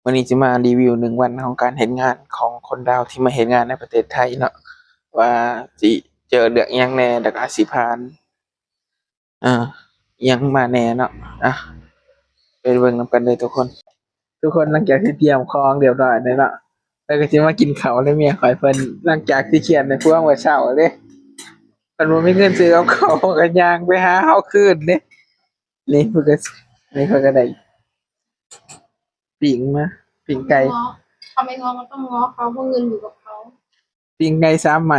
วันนี้จะมารีวิว1 วันของการเฮ็ดงานของคนลาวที่มาเฮ็ดงานในประเทศไทยเนาะว่าสิเจอเรื่องอิหยังแหน่แล้วก็สิผ่านอิหยังมาแหน่เนาะไปเบิ่งนำกันเลยทุกคนหลังจากที่เตรียมของเรียบร้อยแล้วเนาะแล้วก็สิมากินข้าวแล้วเมียข้อยเพิ่นหลังจากที่เครียดในพวงมื้อเช้าเด้เพิ่นบ่มีเงินซื้อกับข้าวก็ย่างไปหาข้าวคืนเด้นี่เพิ่นก็นี่เพิ่นก็ได้ปิ้งมาปิ้งไก่เขาไม่ง้อมันต้องง้อเขาเพราะเงินอยู่กับเขาปิ้งไก่3ไหม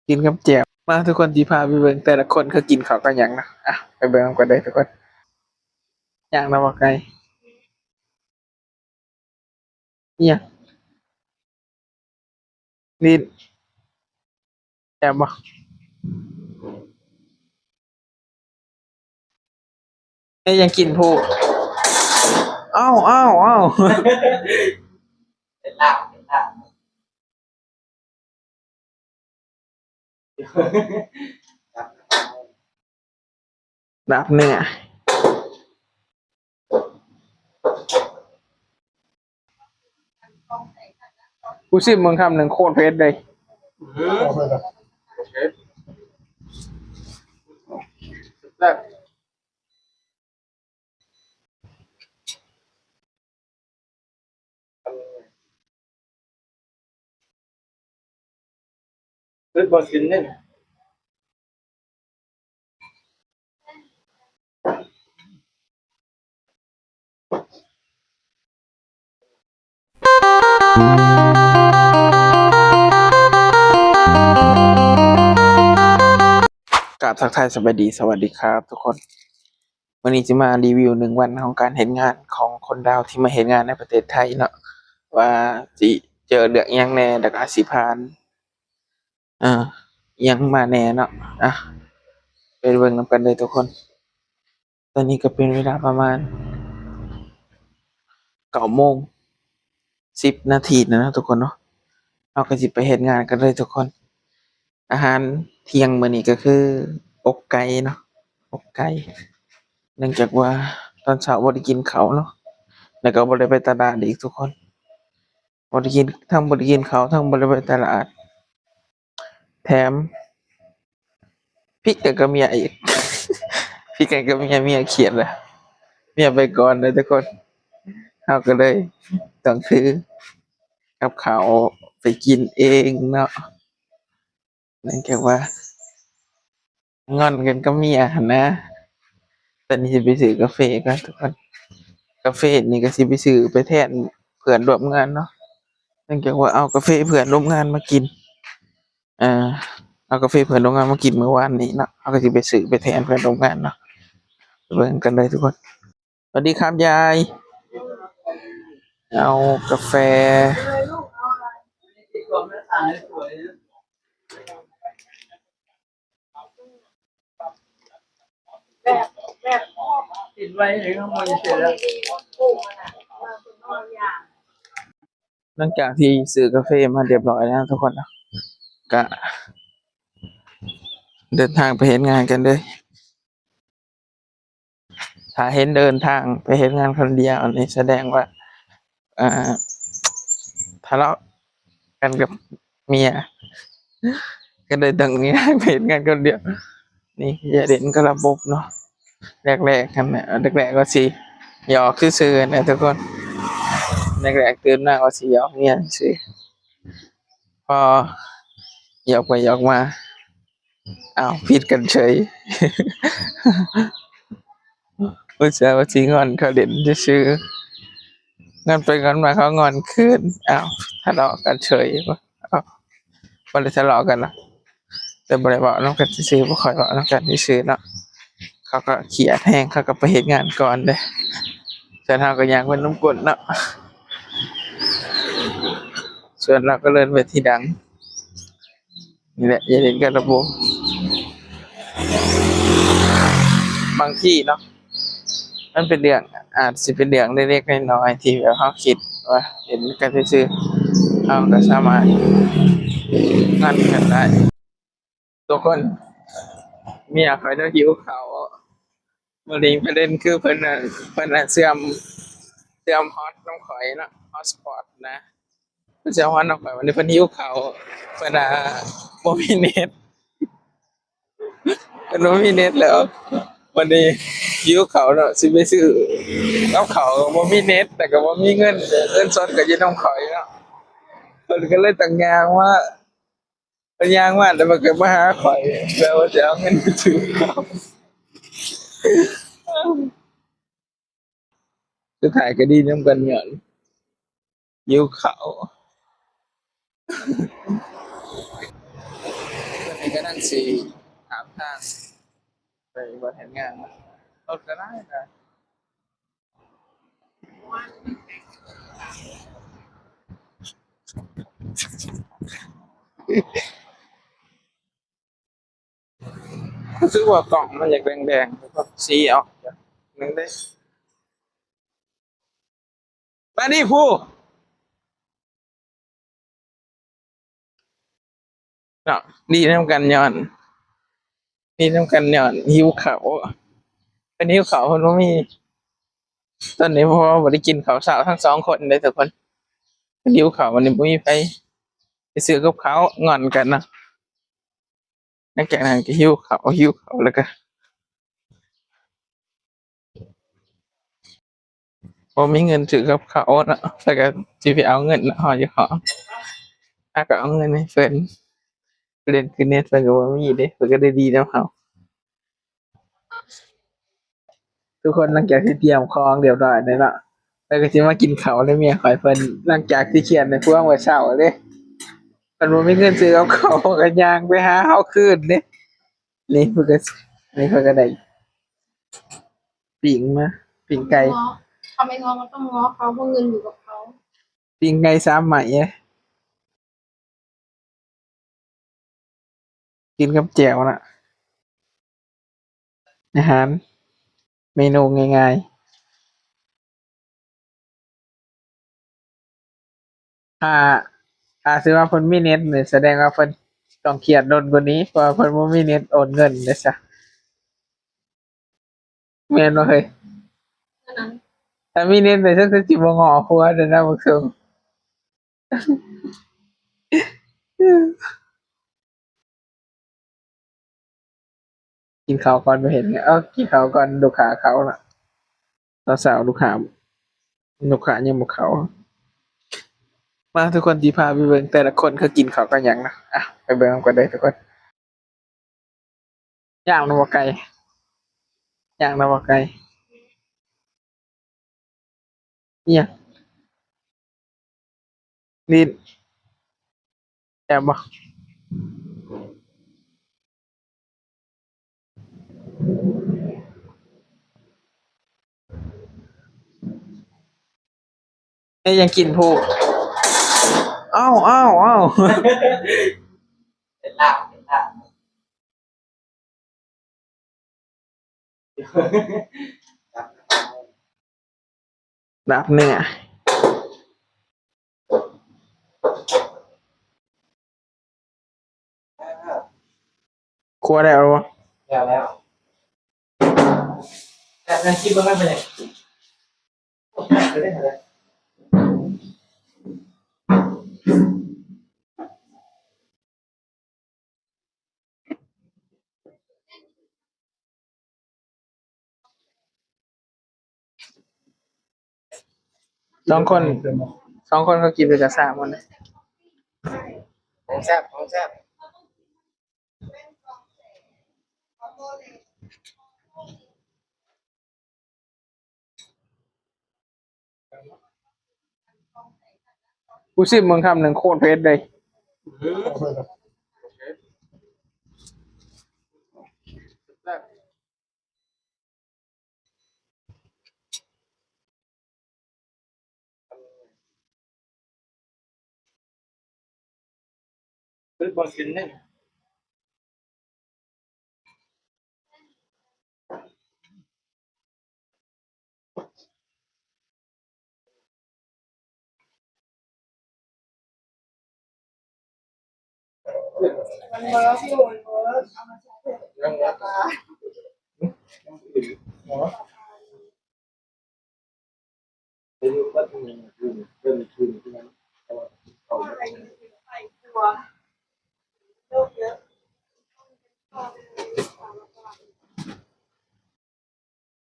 กินกับแจ่วมาทุกคนสิพาไปเบิ่งแต่ละคนเขากินข้าวกันหยังนะไปเบิ่งนำกันเด้อทุกคนย่างนำบ่ไก่อิหยังลิ้นแซ่บบ่ยังกินผู้อ้าวเป็นลาบเป็นลาบดับเนื้อกูซิมมึงคำหนึ่งโคตรเผ็ดเลยแซ่บซื้อบอลกินเนี่ยกราบทักทายสวัสดีครับทุกคนวันนี้จะมารีวิว1 วันของการเฮ็ดงานของคนลาวที่มาเฮ็ดงานในประเทศไทยเนาะว่าสิเจอเรื่องอิหยังแหน่แล้วก็สิผ่านอิหยังมาแหน่เนาะไปเบิ่งนำกันเลยทุกคนตอนนี้ก็เป็นเวลาประมาณ9:10 นาทีนะทุกคนเนาะเราก็สิไปเฮ็ดงานกันเลยทุกคนอาหารเที่ยงมื้อนี้ก็คืออกไก่เนาะอกไก่เนื่องจากว่าตอนเช้าบ่ได้กินข้าวเนาะแล้วก็บ่ได้ไปตลาดอีกทุกคนบ่ได้กินทั้งบ่ได้กินข้าวทั้งบ่ได้ไปตลาดแถมพริกกับเมียอีกพริกกับเมียเครียดแล้วเมียไปก่อนเลยทุกคนเราก็เลยต้องซื้อกับข้าวไปกินเองเนาะเนื่องจากว่างอนกันกับเมียหั้นนะตอนนี้สิไปซื้อกาแฟก่อนทุกคนกาแฟนี่ก็สิไปซื้อไปแทนเพื่อนร่วมงานเนาะเนื่องจากว่าเอากาแฟเพื่อนร่วมงานมากินเอากาแฟเพื่อนร่วมงานมากินเมื่อวานนี้เนาะเราก็สิไปซื้อไปแทนเพื่อนร่วมงานเนาะไปเบิ่งกันเลยทุกคนสวัสดีครับยายเอากาแฟแบบติดไว้หรือข้างบนเสร็จแล้ว หลังจากที่ซื้อกาแฟมาเรียบร้อยแล้วทุกคนเนาะก็เดินทางไปเฮ็ดงานกันเลยถ้าเห็นเดินทางไปเฮ็ดงานคนเดียวนี่แสดงว่าทะเลาะกันกับเมียก็เลยต้องนี้ไปเฮ็ดงานคนเดียวนี่อย่าเด่นก็ระบบเนาะแรกๆกันเนี่ยแรกๆก็สิหยอกซื่อๆนะทุกคนแรกๆตื่นมาก็สิหยอกเมียซื่อพอหยอกไปหยอกมาอ้าวผิดกันเฉยอุตส่าห์ว่าสิงอนเขาเล่นซื่องอนไปงอนมาเขางอนคืนอ้าวทะเลาะกันเฉยอ้าวบ่ได้ทะเลาะกันเนาะแต่บ่ได้เว้านำกันซื่อๆบ่ค่อยเว้านำกันซื่อๆเนาะเขาก็เครียดแฮงเขาก็ไปเฮ็ดงานก่อนเด้ส่วนเราก็ย่างเพิ่นนำกลเนาะส่วนเราก็เดินไปที่ดังนี่แหละอย่าเล่นกับระบบบางทีเนาะมันเป็นเรื่องอาจสิเป็นเรื่องเล็กๆน้อยๆที่แบบเราคิดว่าเห็นกันซื่อๆเราก็สามารถงอนกันได้ทุกคนเมียข้อยเด้อหิวข้าว บ่ได้ประเด็นคือเพิ่นน่ะเสื่อมฮอตน้ำข่อยเนาะฮอตสปอตนะเพิ่นเสื่อมฮอตน้ำข่อยวันนี้เพิ่นหิวข้าวเพิ่นบ่มีเน็ตเพิ่นบ่มีเน็ตแล้ววันนี้หิวข้าวเนาะสิไปซื้อกับข้าวก็บ่มีเน็ตแต่ก็บ่มีเงินสดก็อยู่นำข่อยเนาะเพิ่นก็เลยต้องย่างมาเพิ่นย่างมาแล้วมันก็มาหาข่อยแล้วว่าจะเอาเงินไปซื้อข้าวสุดท้ายก็ดีนำกันย้อนหิวข้าววันนี้ก็นั่งสิถามทางไปบ่เฮ็ดงานนะรถก็ได้นะ รู้สึกว่ากล่องมันอยากแดงๆแล้วก็สีออกจากนึงได้มาดิผู้เนาะดีน้ำกันย้อนดีน้ำกันย้อนหิวข้าวเป็นหิวข้าวคนบ่มีตอนนี้เพราะว่าบ่ได้กินข้าวเช้าทั้งสองคนเลยทุกคนเพิ่นหิวข้าววันนี้บ่มีไปซื้อกับข้าวงอนกันนะหลังจากนั้นก็หิวข้าวแล้วก็บ่มีเงินซื้อกับข้าวเนาะแล้วก็สิไปเอาเงินเนาะฮอดเจ้าของก็เอาเงินให้เพิ่นประเด็นคือเน็ตเพิ่นก็บ่มีเด้เพิ่นก็ได้ดีนำเรา ทุกคนหลังจากที่เตรียมของเรียบร้อยแล้วเนาะแล้วก็สิมากินข้าวแล้วเมียข้อยเพิ่นหลังจากที่เขียนในพวงไว้เช้าเด้เพิ่นบ่มีเงินซื้อกับข้าวก็ย่างไปหาเฮาคืนเด้นี่เพิ่นก็นี่เพิ่นก็ได้ปิ้งมาปิ้งไก่ง้อทำไมง้อมันต้องง้อเขาเพราะเงินอยู่กับเขาปิ้งไก่สามไหมอะกินกับแจ่วน่ะอาหารเมนูง่ายๆถ้าสิว่าเพิ่นมีเน็ตนี่แสดงว่าเพิ่นต้องเครียดโดนกว่านี้เพราะว่าเพิ่นบ่มีเน็ตโอนเงินเด้อจ้ะแม่นบ่เฮ้ย อันนั้นถ้ามีเน็ตนี่ฉันสิบ่ง้อผัวเด้อนะบักซุม กินข้าวก่อนไปเห็นไงกินข้าวก่อนลูกค้าเขาน่ะตอนเช้าลูกค้ายังบ่เข้ามาทุกคนสิพาไปเบิ่งแต่ละคนเขากินข้าวกันหยังนะไปเบิ่งนำกันเด้อทุกคนย่างนำบ่ไก่ย่างนำบ่ไก่อิหยังลิ้นแซ่บบ่เอ้ยยังกินผู้อ้าว เป็นลาบเป็นลาบ ลาบเนื้อครัวได้แล้วบ่แล้วแต่ยังคิดว่าไม่เป็นไรจะได้อะไรสองคนสองคนเขากินไปกับ3คนนะของแซ่บของแซ่บกูซิมมึงคำหนึงโคตรเผ็ดเลยซื้อบอลกินเนี่ยมันเวิร์กอยู่มันเวิร์กเอามาใช้เถอะราคา เนาะไม่รู้ว่าทำไมคืนเริ่มคืนที่นั้นแต่ว่าเขาไม่ได้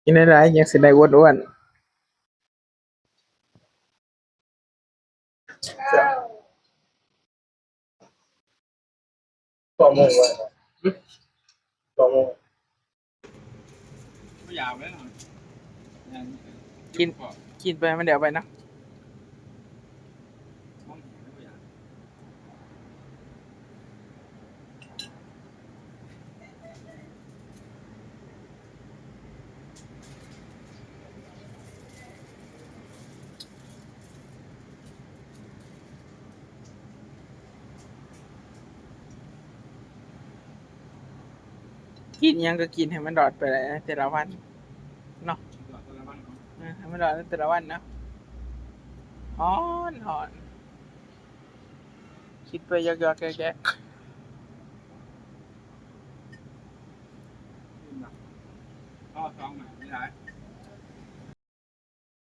กินได้หลายยังสิได้อ้วนสองโมงวันสองโมง ไม่ยาวแล้วนะ ๆกินไปมันเดี๋ยวไปเนาะกินหยังก็กินให้มันดอดไปเลยนะแต่ละวันเนาะให้มันดอดแต่ละวันเนาะฮ้อนหอนคิดไปยอกๆแกะๆ ข้อสองหมายไม่ได้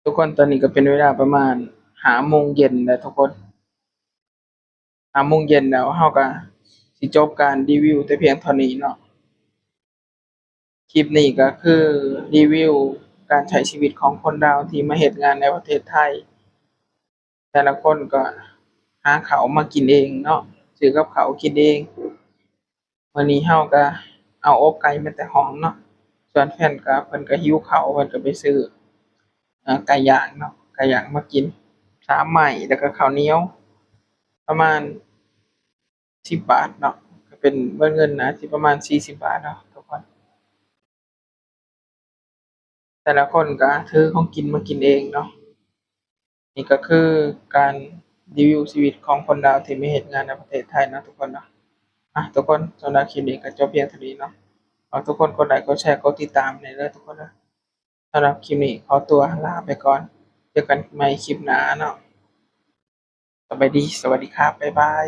ทุกคนตอนนี้ก็เป็นเวลาประมาณ5 โมงเย็นแล้วทุกคน5 โมงเย็นแล้วเฮาก็สิจบการรีวิวแต่เพียงเท่านี้เนาะคลิปนี้ก็คือรีวิวการใช้ชีวิตของคนลาวที่มาเฮ็ดงานในประเทศไทยแต่ละคนก็หาข้าวมากินเองเนาะซื้อกับข้าวกินเองมื้อนี้เฮาก็เอาอกไก่มาแต่ห้องเนาะส่วนแฟนก็เพิ่นก็หิวข้าวเพิ่นก็ไปซื้อไก่ย่างเนาะไก่ย่างมากิน3 ไม้แล้วก็ข้าวเหนียวประมาณ10 บาทเนาะก็เป็นเบิดเงินน่าสิประมาณ40 บาทเนาะทุกคนแต่ละคนก็ถือของกินมากินเองเนาะนี่ก็คือการรีวิวชีวิตของคนลาวที่มาเฮ็ดงานในประเทศไทยเนาะทุกคนเนาะทุกคนสำหรับคลิปนี้ก็จบเพียงเท่านี้เนาะฝากทุกคนกดไลค์กดแชร์กดติดตามให้เด้อทุกคนเด้อสำหรับคลิปนี้ขอตัวลาไปก่อนเจอกันใหม่คลิปหน้าเนาะสบายดีสวัสดีครับบ๊ายบาย